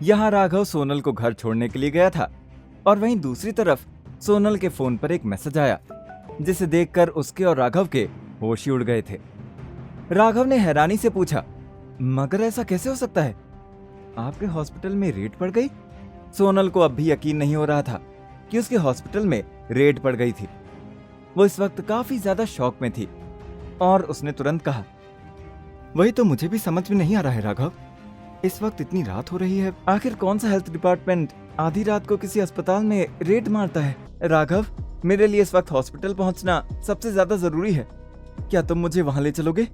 यहाँ राघव सोनल को घर छोड़ने के लिए गया था और वहीं दूसरी तरफ सोनल के फोन पर एक मैसेज आया जिसे देखकर उसके और राघव के होश ही उड़ गए थे। राघव ने हैरानी से पूछा, मगर ऐसा कैसे हो सकता है? आपके हॉस्पिटल में रेड पड़ गई? सोनल को अब भी यकीन नहीं हो रहा था कि उसके हॉस्पिटल में रेड पड़ गई थी। वो इस वक्त काफी ज्यादा शॉक में थी और उसने तुरंत कहा, वही तो मुझे भी समझ में नहीं आ रहा है राघव, इस वक्त इतनी रात हो रही है, आखिर कौन सा हेल्थ डिपार्टमेंट आधी रात को किसी अस्पताल में रेड मारता है? राघव, मेरे लिए इस वक्त हॉस्पिटल पहुंचना सबसे ज्यादा जरूरी है, क्या तुम मुझे वहां ले चलोगे?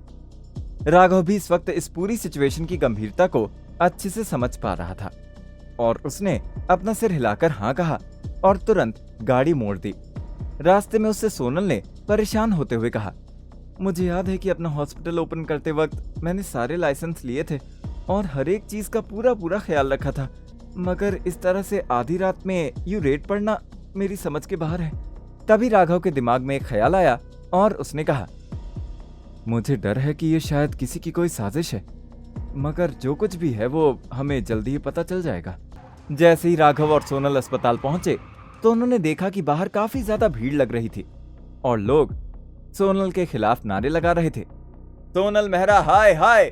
राघव भी इस वक्त इस पूरी सिचुएशन की गंभीरता को अच्छे से समझ पा रहा था और उसने अपना सिर हिलाकर हाँ कहा और तुरंत गाड़ी मोड़ दी। रास्ते में उससे सोनल ने परेशान होते हुए कहा, मुझे याद है कि अपना हॉस्पिटल ओपन करते वक्त मैंने सारे लाइसेंस लिए थे और हर एक चीज का पूरा ख्याल रखा था, मगर इस तरह से आधी रात में यूं रेड पड़ना मेरी समझ के बाहर है। तभी राघव के दिमाग में एक ख्याल आया और उसने कहा, मुझे डर है कि ये शायद किसी की कोई साजिश है, मगर जो कुछ भी है वो हमें जल्दी ही पता चल जाएगा। जैसे ही राघव और सोनल अस्पताल पहुंचे तो उन्होंने देखा कि बाहर काफी ज्यादा भीड़ लग रही थी और लोग सोनल के खिलाफ नारे लगा रहे थे, सोनल मेहरा हाय हाय,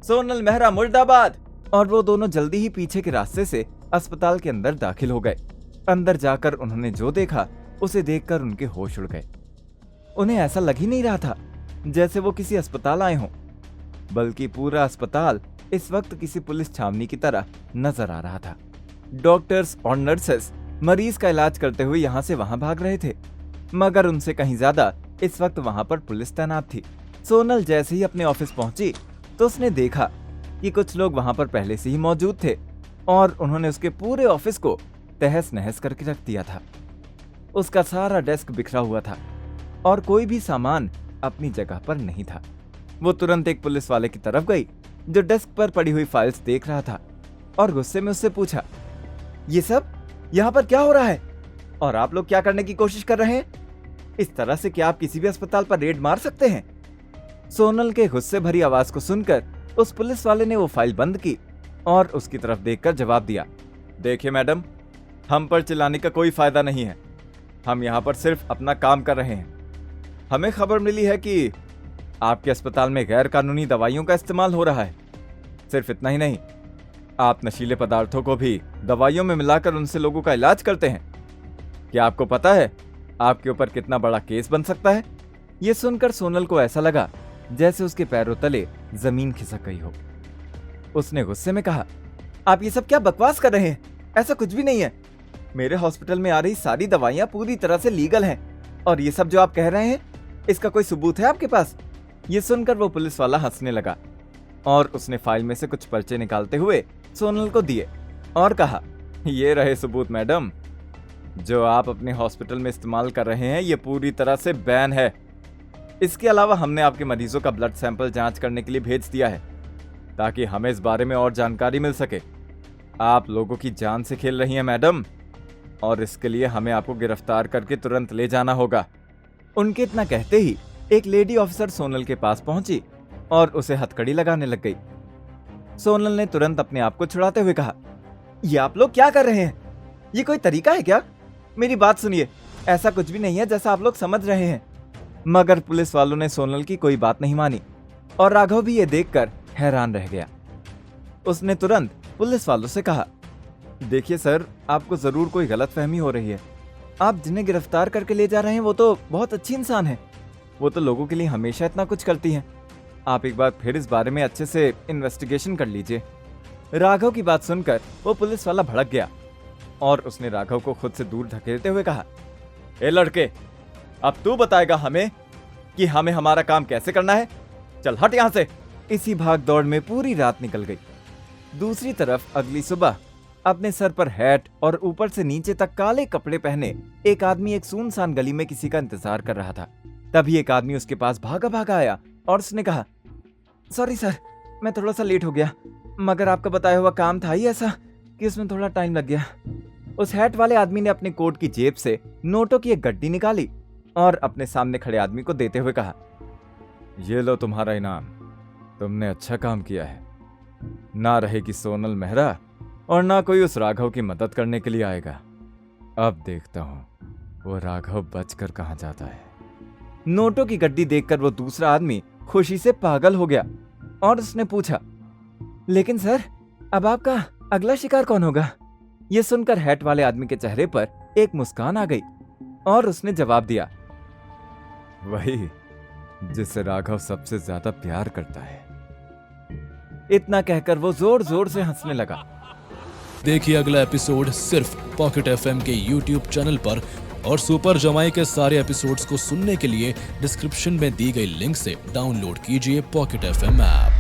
सोनल मेहरा मुर्दाबाद। और वो दोनों जल्दी ही पीछे के रास्ते से अस्पताल के अंदर दाखिल हो गए। अंदर जाकर उन्होंने जो देखा उसे देखकर उनके होश उड़ गए। उन्हें ऐसा लग ही नहीं रहा था जैसे वो किसी अस्पताल आए हों, बल्कि पूरा अस्पताल इस वक्त किसी पुलिस छावनी की तरह नजर आ रहा था। डॉक्टर्स और नर्सेस मरीज का इलाज करते हुए यहाँ से वहां भाग रहे थे, मगर उनसे कहीं ज्यादा इस वक्त वहां पर पुलिस तैनात थी। सोनल जैसे ही अपने ऑफिस पहुंची तो उसने देखा कि कुछ लोग वहां पर पहले से ही मौजूद थे और उन्होंने उसके पूरे ऑफिस को तहस नहस करके रख दिया था। उसका सारा डेस्क बिखरा हुआ था और कोई भी सामान अपनी जगह पर नहीं था। वो तुरंत एक पुलिस वाले की तरफ गई जो डेस्क पर पड़ी हुई फाइल्स देख रहा था और गुस्से में उससे पूछा, ये सब यहाँ पर क्या हो रहा है और आप लोग क्या करने की कोशिश कर रहे हैं? इस तरह से क्या आप किसी भी अस्पताल पर रेड मार सकते हैं? सोनल के गुस्से भरी आवाज को सुनकर उस पुलिस वाले ने वो फाइल बंद की और उसकी तरफ देखकर जवाब दिया, देखिए मैडम, हम पर चिल्लाने का कोई फायदा नहीं है, हम यहाँ पर सिर्फ अपना काम कर रहे हैं। हमें खबर मिली है कि आपके अस्पताल में गैर कानूनी दवाइयों का इस्तेमाल हो रहा है। सिर्फ इतना ही नहीं, आप नशीले पदार्थों को भी दवाइयों में मिलाकर उनसे लोगों का इलाज करते हैं। क्या आपको पता है आपके ऊपर कितना बड़ा केस बन सकता है? ये सुनकर सोनल को ऐसा लगा जैसे उसके पैरों तले जमीन खिसक गई हो। उसने गुस्से में कहा, आप ये सब क्या बकवास कर रहे हैं? ऐसा कुछ भी नहीं है। मेरे हॉस्पिटल में आ रही सारी दवाइयां पूरी तरह से लीगल हैं और ये सब जो आप कह रहे हैं, इसका कोई सबूत है आपके पास? ये सुनकर वो पुलिस वाला हंसने लगा और उसने फाइल में से कुछ पर्चे निकालते हुए सोनल को दिए और कहा, ये रहे सबूत मैडम, जो आप अपने हॉस्पिटल में इस्तेमाल कर रहे हैं ये पूरी तरह से बैन है। इसके अलावा हमने आपके मरीजों का ब्लड सैंपल जांच करने के लिए भेज दिया है ताकि हमें इस बारे में और जानकारी मिल सके। आप लोगों की जान से खेल रही हैं मैडम और इसके लिए हमें आपको गिरफ्तार करके तुरंत ले जाना होगा। उनके इतना कहते ही एक लेडी ऑफिसर सोनल के पास पहुंची और उसे हथकड़ी लगाने लग गई। सोनल ने तुरंत अपने आप को छुड़ाते हुए कहा, ये आप लोग क्या कर रहे हैं? ये कोई तरीका है क्या? मेरी बात सुनिए, ऐसा कुछ भी नहीं है जैसा आप लोग समझ रहे हैं। मगर पुलिस वालों ने सोनल की कोई बात नहीं मानी और राघव भी ये देखकर हैरान रह गया। उसने तुरंत पुलिस वालों से कहा, देखिए सर, आपको जरूर कोई गलतफहमी हो रही है। आप जिन्हें गिरफ्तार करके ले जा रहे हैं वो तो बहुत अच्छी इंसान है, वो तो लोगों के लिए हमेशा इतना कुछ करती हैं। आप एक बार फिर इस बारे में अच्छे से इन्वेस्टिगेशन कर लीजिए। राघव की बात सुनकर वो पुलिस वाला भड़क गया और उसने राघव को खुद से दूर धकेलते हुए कहा, ए लड़के, अब तू बताएगा हमें कि हमें हमारा काम कैसे करना है? चल हट यहां से। इसी भाग दौड़ में पूरी रात निकल गई। दूसरी तरफ अगली सुबह अपने सर पर हैट और ऊपर से नीचे तक काले कपड़े पहने एक आदमी एक सुनसान गली में किसी का इंतजार कर रहा था। तभी एक आदमी उसके पास भागा भागा आया और उसने कहा, सॉरी सर, मैं थोड़ा सा लेट हो गया, मगर आपका बताया हुआ काम था ही ऐसा कि उसमें थोड़ा टाइम लग गया। उस हैट वाले आदमी ने अपने कोट की जेब से नोटों की एक गड्डी निकाली और अपने सामने खड़े आदमी को देते हुए कहा, ये लो तुम्हारा इनाम, तुमने अच्छा काम किया है। ना रहेगी सोनल मेहरा और ना कोई उस राघव की मदद करने के लिए आएगा। अब देखता हूं वो राघव बचकर कहां जाता है। नोटों की गड्डी देखकर वो दूसरा आदमी खुशी से पागल हो गया और उसने पूछा, लेकिन सर, अब आपका अगला शिकार कौन होगा? यह सुनकर हैट वाले आदमी के चेहरे पर एक मुस्कान आ गई और उसने जवाब दिया, वही जिससे राघव सबसे ज्यादा प्यार करता है। इतना कहकर वो जोर जोर से हंसने लगा। देखिए अगला एपिसोड सिर्फ पॉकेट एफएम के YouTube चैनल पर, और सुपर जमाई के सारे एपिसोड्स को सुनने के लिए डिस्क्रिप्शन में दी गई लिंक से डाउनलोड कीजिए पॉकेट एफएम ऐप।